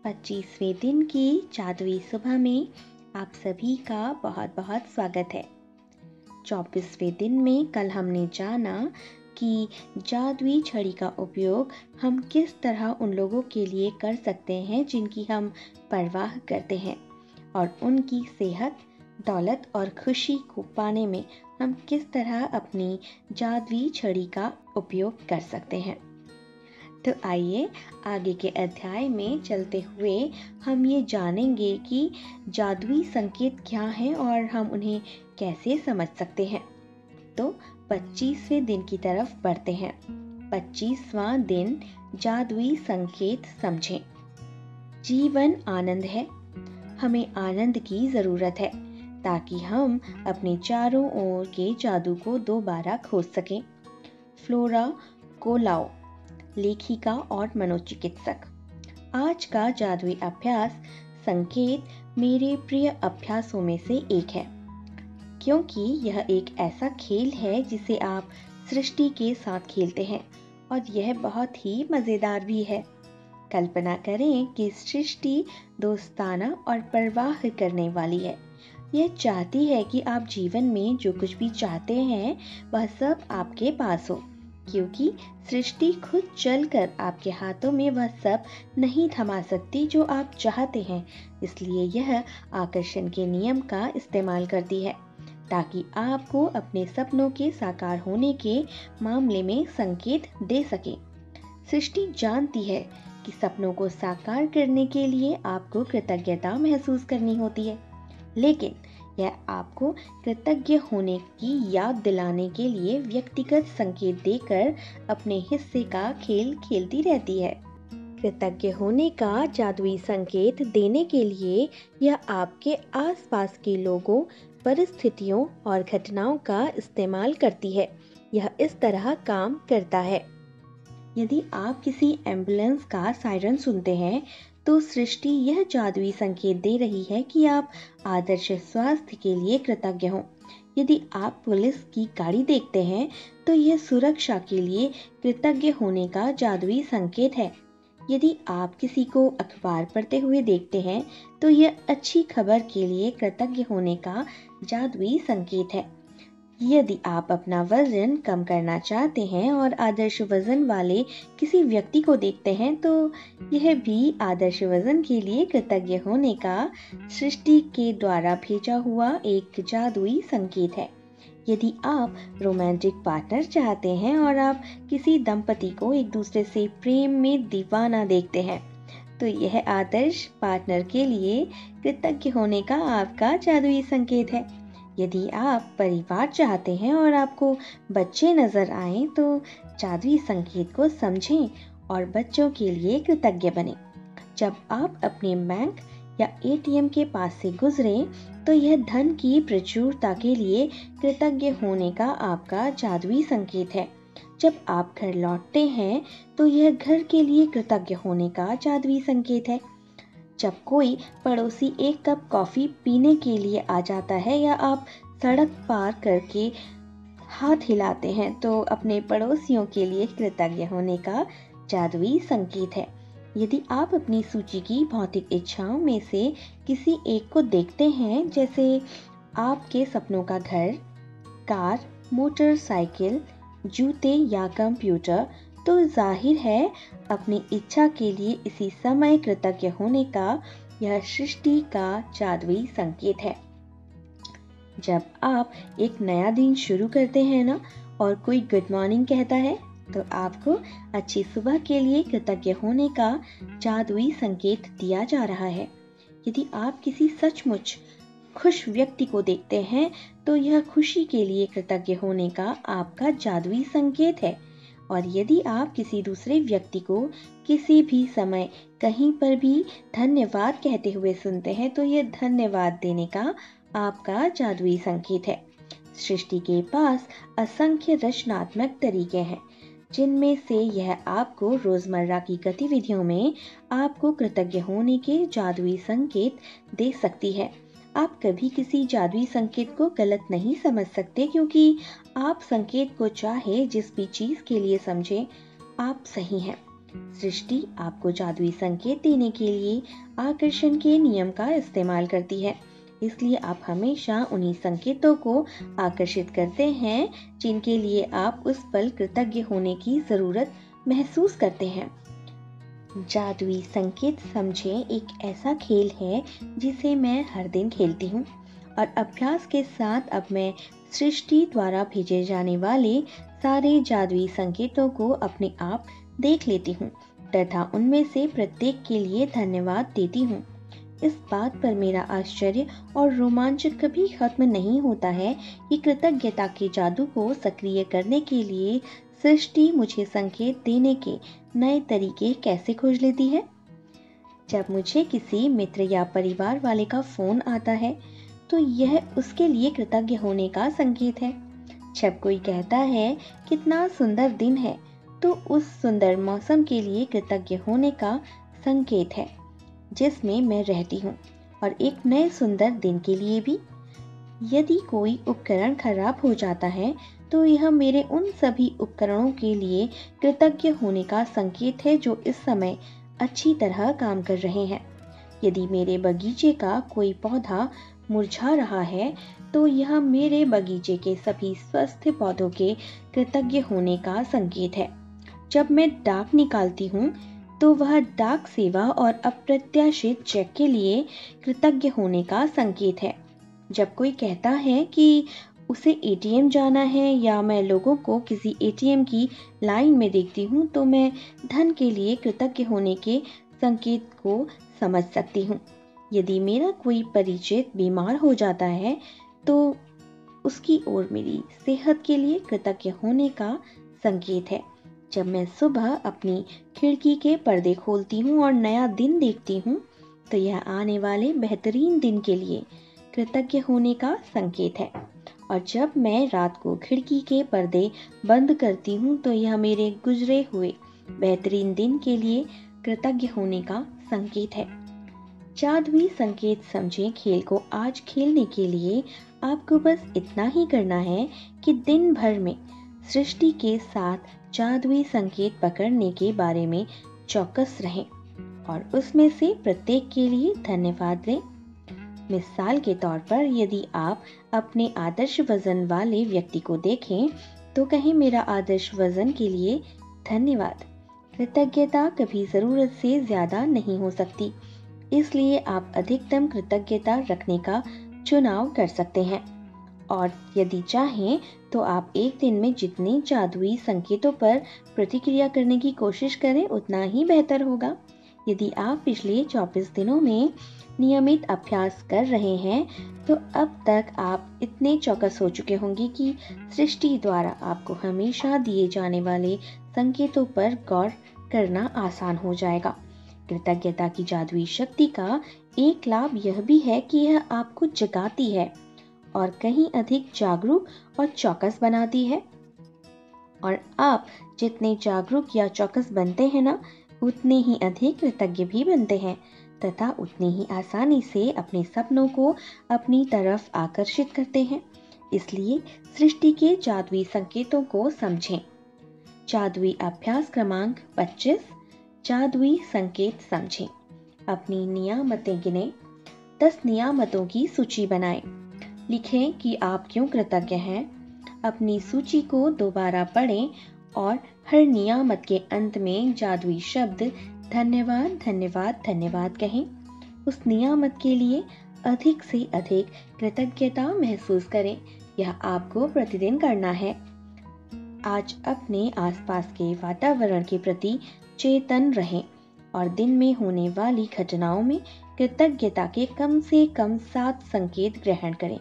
25वें दिन की जादुई सुबह में आप सभी का बहुत बहुत स्वागत है। 24वें दिन में कल हमने जाना कि जादुई छड़ी का उपयोग हम किस तरह उन लोगों के लिए कर सकते हैं जिनकी हम परवाह करते हैं, और उनकी सेहत, दौलत और खुशी को पाने में हम किस तरह अपनी जादुई छड़ी का उपयोग कर सकते हैं। तो आइए आगे के अध्याय में चलते हुए हम ये जानेंगे कि जादुई संकेत क्या हैं और हम उन्हें कैसे समझ सकते हैं। तो 25वें दिन की तरफ बढ़ते हैं। 25वां दिन, जादुई संकेत समझें। जीवन आनंद है। हमें आनंद की ज़रूरत है ताकि हम अपने चारों ओर के जादू को दोबारा खोज सकें। फ्लोरा कोलाओ, लेखिका और मनोचिकित्सक। आज का जादुई अभ्यास संकेत मेरे प्रिय अभ्यासों में से एक है, क्योंकि यह एक ऐसा खेल है जिसे आप सृष्टि के साथ खेलते हैं और यह बहुत ही मज़ेदार भी है। कल्पना करें कि सृष्टि दोस्ताना और परवाह करने वाली है। यह चाहती है कि आप जीवन में जो कुछ भी चाहते हैं वह सब आपके पास हो, क्योंकि सृष्टि खुद चलकर आपके हाथों में वह सब नहीं थमा सकती जो आप चाहते हैं। इसलिए यह आकर्षण के नियम का इस्तेमाल करती है ताकि आपको अपने सपनों के साकार होने के मामले में संकेत दे सके। सृष्टि जानती है कि सपनों को साकार करने के लिए आपको कृतज्ञता महसूस करनी होती है, लेकिन यह आपको कृतज्ञ होने की याद दिलाने के लिए व्यक्तिगत संकेत देकर अपने हिस्से का खेल खेलती रहती है। कृतज्ञ होने का जादुई संकेत देने के लिए यह आपके आसपास के लोगों, परिस्थितियों और घटनाओं का इस्तेमाल करती है। यह इस तरह काम करता है। यदि आप किसी एम्बुलेंस का सायरन सुनते हैं तो सृष्टि यह जादुई संकेत दे रही है कि आप आदर्श स्वास्थ्य के लिए कृतज्ञ हों। यदि आप पुलिस की गाड़ी देखते हैं तो यह सुरक्षा के लिए कृतज्ञ होने का जादुई संकेत है। यदि आप किसी को अखबार पढ़ते हुए देखते हैं तो यह अच्छी खबर के लिए कृतज्ञ होने का जादुई संकेत है। यदि आप अपना वजन कम करना चाहते हैं और आदर्श वजन वाले किसी व्यक्ति को देखते हैं तो यह भी आदर्श वजन के लिए कृतज्ञ होने का सृष्टि के द्वारा भेजा हुआ एक जादुई संकेत है। यदि आप रोमांटिक पार्टनर चाहते हैं और आप किसी दंपति को एक दूसरे से प्रेम में दीवाना देखते हैं तो यह आदर्श पार्टनर के लिए कृतज्ञ होने का आपका जादुई संकेत है। यदि आप परिवार चाहते हैं और आपको बच्चे नजर आएं तो जादुई संकेत को समझें और बच्चों के लिए कृतज्ञ बनें। जब आप अपने बैंक या एटीएम के पास से गुजरें तो यह धन की प्रचुरता के लिए कृतज्ञ होने का आपका जादुई संकेत है। जब आप घर लौटते हैं तो यह घर के लिए कृतज्ञ होने का जादुई संकेत है। जब कोई पड़ोसी एक कप कॉफ़ी पीने के लिए आ जाता है या आप सड़क पार करके हाथ हिलाते हैं तो अपने पड़ोसियों के लिए कृतज्ञ होने का जादुई संकेत है। यदि आप अपनी सूची की भौतिक इच्छाओं में से किसी एक को देखते हैं, जैसे आपके सपनों का घर, कार, मोटरसाइकिल, जूते या कंप्यूटर, तो जाहिर है अपनी इच्छा के लिए इसी समय कृतज्ञ होने का यह सृष्टि का जादुई संकेत है। जब आप एक नया दिन शुरू करते हैं ना और कोई गुड मॉर्निंग कहता है तो आपको अच्छी सुबह के लिए कृतज्ञ होने का जादुई संकेत दिया जा रहा है। यदि आप किसी सचमुच खुश व्यक्ति को देखते हैं तो यह खुशी के लिए कृतज्ञ होने का आपका जादुई संकेत है। और यदि आप किसी दूसरे व्यक्ति को किसी भी समय कहीं पर भी धन्यवाद कहते हुए सुनते हैं तो यह धन्यवाद देने का आपका जादुई संकेत है। सृष्टि के पास असंख्य रचनात्मक तरीके हैं जिनमें से यह आपको रोजमर्रा की गतिविधियों में आपको कृतज्ञ होने के जादुई संकेत दे सकती है। आप कभी किसी जादुई संकेत को गलत नहीं समझ सकते, क्योंकि आप संकेत को चाहे जिस भी चीज के लिए समझें, आप सही हैं। सृष्टि आपको जादुई संकेत देने के लिए आकर्षण के नियम का इस्तेमाल करती है, इसलिए आप हमेशा उन्हीं संकेतों को आकर्षित करते हैं जिनके लिए आप उस पल कृतज्ञ होने की जरूरत महसूस करते हैं। जादुई संकेत समझें एक ऐसा खेल है जिसे मैं हर दिन खेलती हूँ और अभ्यास के साथ अब मैं सृष्टि द्वारा भेजे जाने वाले सारे जादुई संकेतों को अपने आप देख लेती हूँ तथा उनमें से प्रत्येक के लिए धन्यवाद देती हूँ। इस बात पर मेरा आश्चर्य और रोमांच कभी खत्म नहीं होता है कि कृतज्ञता के जादू को सक्रिय करने के लिए सृष्टि मुझे संकेत देने के नए तरीके कैसे खोज लेती है। जब मुझे किसी मित्र या परिवार वाले का फोन आता है तो यह उसके लिए कृतज्ञ होने का संकेत है। जब कोई कहता है कितना सुंदर दिन है तो उस सुंदर मौसम के लिए कृतज्ञ होने का संकेत है जिसमें मैं रहती हूँ और एक नए सुंदर दिन के लिए भी। यदि कोई उपकरण खराब हो जाता है तो यह मेरे उन सभी उपकरणों के लिए कृतज्ञ होने का संकेत है जो इस समय अच्छी तरह काम कर रहे हैं। यदि मेरे बगीचे का कोई पौधा मुरझा रहा है तो यह मेरे बगीचे के सभी स्वस्थ पौधों के कृतज्ञ होने का संकेत है। जब मैं डाक निकालती हूँ तो वह डाक सेवा और अप्रत्याशित चेक के लिए कृतज्ञ होने का संकेत है। जब कोई कहता है कि उसे एटीएम जाना है या मैं लोगों को किसी एटीएम की लाइन में देखती हूँ तो मैं धन के लिए कृतज्ञ होने के संकेत को समझ सकती हूँ। यदि मेरा कोई परिचित बीमार हो जाता है तो उसकी ओर मेरी सेहत के लिए कृतज्ञ होने का संकेत है। जब मैं सुबह अपनी खिड़की के पर्दे खोलती हूँ और नया दिन देखती हूँ तो यह आने वाले बेहतरीन दिन के लिए कृतज्ञ होने का संकेत है। और जब मैं रात को खिड़की के पर्दे बंद करती हूँ तो यह मेरे गुजरे हुए बेहतरीन दिन के लिए कृतज्ञ होने का संकेत है। जादुई संकेत समझें खेल को आज खेलने के लिए आपको बस इतना ही करना है कि दिन भर में सृष्टि के साथ जादुई संकेत पकड़ने के बारे में चौकस रहें और उसमें से प्रत्येक के लिए धन्यवाद दें। मिसाल के तौर पर यदि आप अपने आदर्श वजन वाले व्यक्ति को देखें तो कहें मेरा आदर्श वजन के लिए धन्यवाद। कृतज्ञता कभी जरूरत से ज्यादा नहीं हो सकती, इसलिए आप अधिकतम कृतज्ञता रखने का चुनाव कर सकते हैं। और यदि चाहें तो आप एक दिन में जितने जादुई संकेतों पर प्रतिक्रिया करने की कोशिश करें उतना ही बेहतर होगा। यदि आप पिछले 24 दिनों में नियमित अभ्यास कर रहे हैं तो अब तक आप इतने चौकस हो चुके होंगे कि सृष्टि द्वारा आपको हमेशा दिए जाने वाले संकेतों पर गौर करना आसान हो जाएगा। कृतज्ञता की जादुई शक्ति का एक लाभ यह भी है कि यह आपको जगाती है और कहीं अधिक जागरूक और चौकस बनाती है। और आप जितने जागरूक या चौकस बनते हैं ना, उतने ही अधिक कृतज्ञ भी बनते हैं तथा उतनी ही आसानी से अपने सपनों को अपनी तरफ आकर्षित करते हैं। इसलिए सृष्टि के जादुई संकेतों को समझें। जादुई अभ्यास क्रमांक 25, जादुई संकेत समझें। अपनी नियामतें गिनें। 10 नियामतों की सूची बनाएं। लिखें कि आप क्यों कृतज्ञ हैं। अपनी सूची को दोबारा पढ़ें और हर नियामत के अंत में जादुई शब्द धन्यवाद धन्यवाद धन्यवाद कहें। उस नियामत के लिए अधिक से अधिक कृतज्ञता महसूस करें। यह आपको प्रतिदिन करना है। आज अपने आसपास के वातावरण के प्रति चेतन रहें और दिन में होने वाली घटनाओं में कृतज्ञता के कम से कम 7 संकेत ग्रहण करें।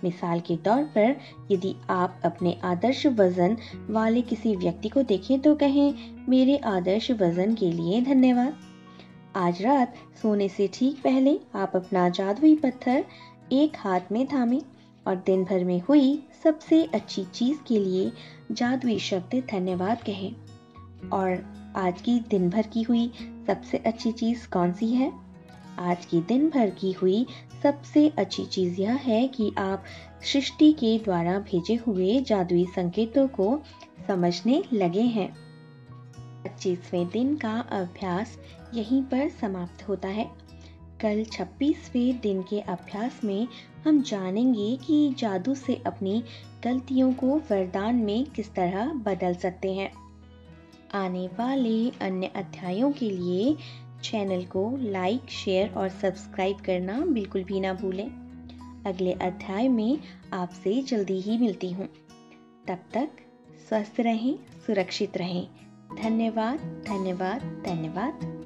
मिसाल के तौर पर यदि आप अपने आदर्श वजन वाले किसी व्यक्ति को देखें तो कहें मेरे आदर्श वजन के लिए धन्यवाद। आज रात सोने से ठीक पहले आप अपना जादुई पत्थर एक हाथ में थामें और दिन भर में हुई सबसे अच्छी चीज के लिए जादुई शब्द धन्यवाद कहें। और आज की दिन भर की हुई सबसे अच्छी चीज कौन सी है? आज की दिन भर की हुई सबसे अच्छी चीज यह है कि आप सृष्टि के द्वारा भेजे हुए जादुई संकेतों को समझने लगे हैं। 25वें दिन का अभ्यास यहीं पर समाप्त होता है। कल 26वें दिन के अभ्यास में हम जानेंगे कि जादू से अपनी गलतियों को वरदान में किस तरह बदल सकते हैं। आने वाले अन्य अध्यायों के लिए चैनल को लाइक, शेयर और सब्सक्राइब करना बिल्कुल भी ना भूलें। अगले अध्याय में आपसे जल्दी ही मिलती हूँ। तब तक स्वस्थ रहें, सुरक्षित रहें। धन्यवाद, धन्यवाद, धन्यवाद।